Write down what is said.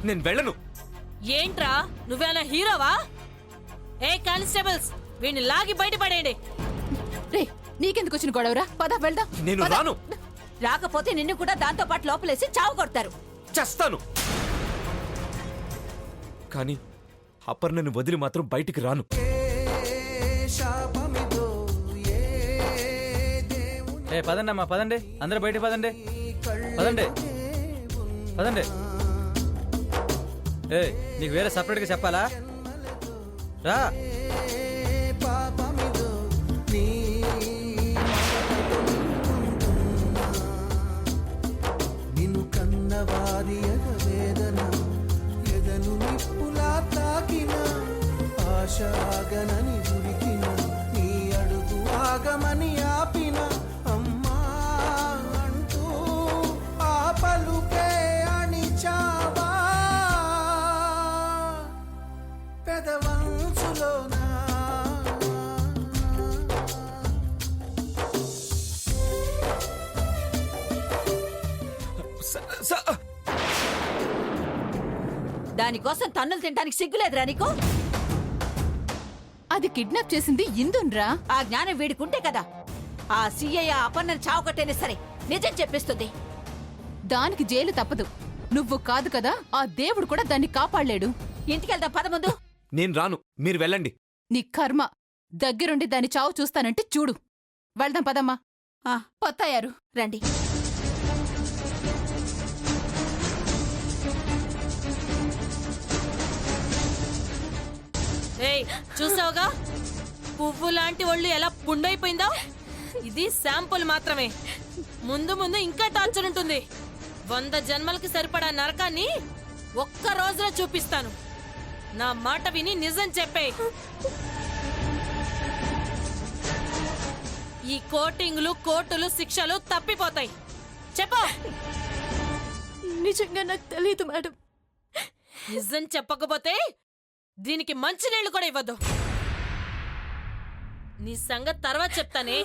నేను వెళ్ళను. ఏంట్రా నువ్వేనా హీరోవా? ఏ కానిస్టేబుల్స్ వీడిని లాగి బయటపడేయండి. రే నీకెందుకు వచ్చిన గొడవరా? పద వెళ్దాం. నేను రాను. రాకపోతే నిన్ను కూడా దాంతో పాటు లోపలేసి చావు కొడతారు. చేస్తాను, కానీ అపర్ణను వదిలి మాత్రం బయటికి రాను. పదండి అమ్మా, పదండి, అందరూ బయటికి పదండి, పదండి పదండి. నీకు వేరే సపరేట్గా చెప్పాలా? రా. నిన్ను కన్నవారి వేదన ఎదను నిప్పులా తాకిన ఆశ ఆగనని ఉరికిన నీ అడుగు ఆగమని ఆపిన అమ్మా అంటూ ఆ పలుకే అణిచావా పెదవంచులోనా. దానికోసం తన్నులు తినడానికి సిగ్గులేదురా నీకు? అది కిడ్నాప్ చేసింది ఇందున్రా. ఆ జ్ఞానం వీడికుంటే కదా ఆ సిఐ అపన్నను చావు కొట్టేనే సరే నిజం చెప్పిస్తుంది. దానికి జైలు తప్పదు. నువ్వు కాదు కదా, ఆ దేవుడు కూడా దాన్ని కాపాడలేడు. ఇంటికెళ్దాం పద ముందు. నేను రాను, మీరు వెళ్ళండి. నీ కర్మ. దగ్గరుండి దాని చావు చూస్తానంటే చూడు. వెళ్దాం పదమ్మా. పొత్తయ్యారు రండి. ఏయ్ చూసావుగా పువ్వు లాంటి ఒళ్ళు ఎలా పుండైపోయిందో? ఇది శాంపుల్ మాత్రమే. ముందు ముందు ఇంకా టార్చర్ ఉంటుంది. 100 జన్మలకి సరిపడా నరకాన్ని ఒక్క రోజులో చూపిస్తాను. నా మాట విని నిజం చెప్పే. ఈ కోటింగ్లు కోర్టులు శిక్షలు తప్పిపోతాయి. చెప్పు. నిజంగా నాకు తెలియదు మేడం. నిజం చెప్పకపోతే దీనికి మంచినీళ్ళు కూడా ఇవ్వద్దు. నీ సంగతి తర్వాత చెప్తానే.